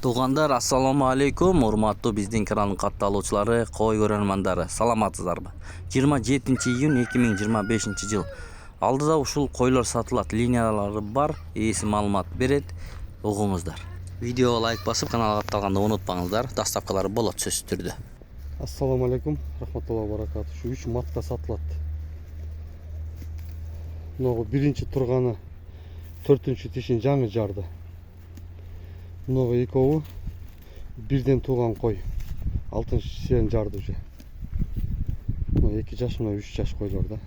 Туугандар, ассаламу алейкум, урматтуу биздин каналдын катталуучулары, кой көрөрмандары, саламатсыздарбы? 27 июнь 2025 жыл. Алдыда ушул Койлор Сатылат линиялары бар, ээси маалымат берет, угуңуздар. Видеого лайк басып, каналга катталганды унутпаңыздар, дастапкалары болот сөзсүз түрдө. Ассаламу алейкум, рахматуллахи баракату. Şu 3 матка сатылат. Мынагы биринчи турганы 4-чү тишин жаңы жарды. Мынагы экөөү бирден тууган кой. 6-чы тишин жарды уже. Мына 2 жаш, мына 3 жаш койлор да.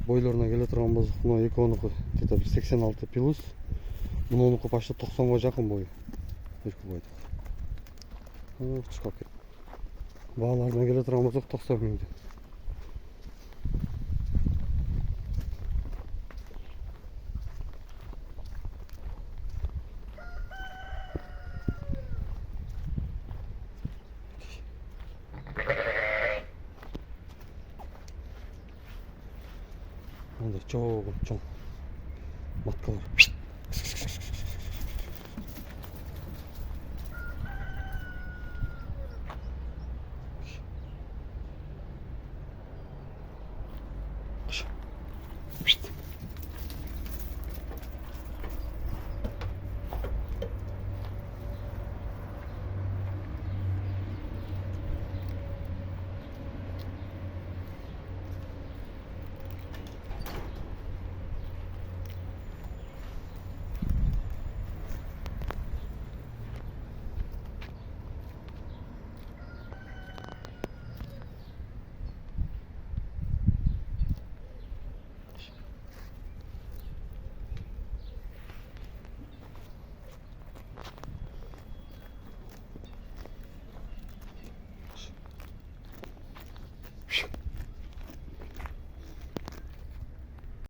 Бойлоруна келе турган болсок, мына экөөнүкү где-то 86 плюс. Мунунуку почти 90га жакын бою. Эрки бойдук. Чыкап кет. Бааларына келе турган болсок 90 миңден. Мындай чоң маткалар.